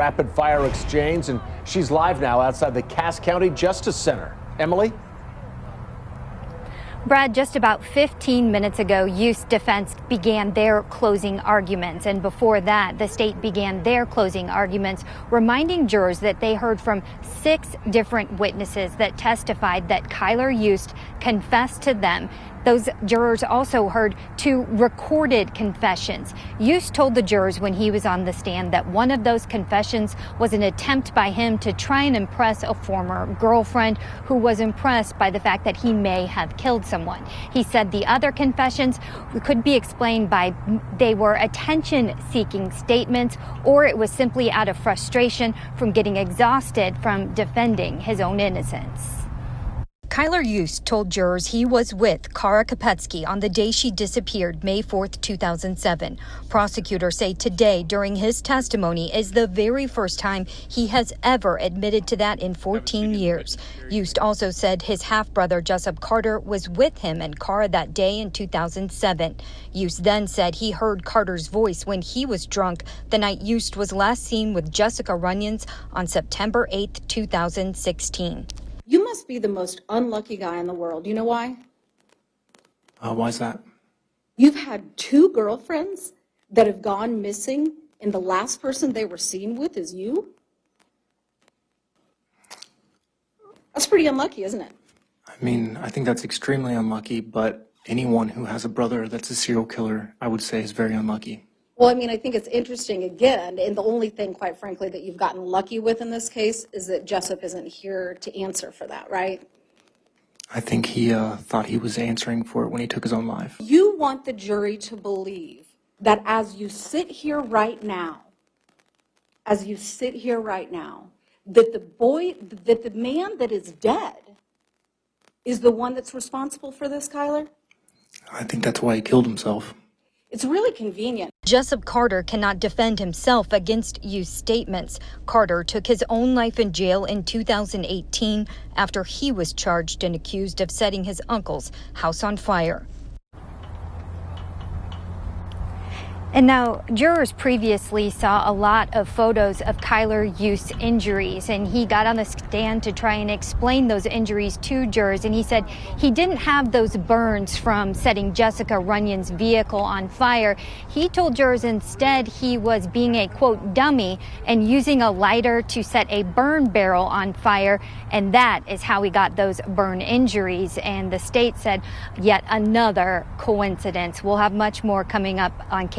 Rapid fire exchange, and she's live now outside the Cass County Justice Center. Emily? Brad, just about 15 minutes ago, Yust's defense began their closing arguments. And before that, the state began their closing arguments, reminding jurors that they heard from 6 different witnesses that testified that Kylr Yust confessed to them. Those jurors also heard 2 recorded confessions. Yust told the jurors when he was on the stand that one of those confessions was an attempt by him to try and impress a former girlfriend who was impressed by the fact that he may have killed someone. He said the other confessions could be explained by they were attention-seeking statements, or it was simply out of frustration from getting exhausted from defending his own innocence. Kylr Yust told jurors he was with Kara Kopetsky on the day she disappeared, May 4th, 2007. Prosecutors say today, during his testimony, is the very first time he has ever admitted to that in 14 years. Yust also said his half-brother, Jessup Carter, was with him and Kara that day in 2007. Yust then said he heard Carter's voice when he was drunk the night Yust was last seen with Jessica Runyons on September 8th, 2016. You must be the most unlucky guy in the world. You know why? Why's that? You've had 2 girlfriends that have gone missing, and the last person they were seen with is you? That's pretty unlucky, isn't it? I mean, I think that's extremely unlucky, but anyone who has a brother that's a serial killer, I would say, is very unlucky. Well, I mean, I think it's interesting, again, and the only thing, quite frankly, that you've gotten lucky with in this case is that Jessup isn't here to answer for that, right? I think he thought he was answering for it when he took his own life. You want the jury to believe that as you sit here right now, that the man that is dead is the one that's responsible for this, Kylr? I think that's why he killed himself. It's really convenient. Jessup Carter cannot defend himself against Yust's statements. Carter took his own life in jail in 2018 after he was charged and accused of setting his uncle's house on fire. And now, jurors previously saw a lot of photos of Kylr Yust's injuries, and he got on the stand to try and explain those injuries to jurors, and he said he didn't have those burns from setting Jessica Runyon's vehicle on fire. He told jurors instead he was being a, quote, dummy and using a lighter to set a burn barrel on fire, and that is how he got those burn injuries. And the state said yet another coincidence. We'll have much more coming up on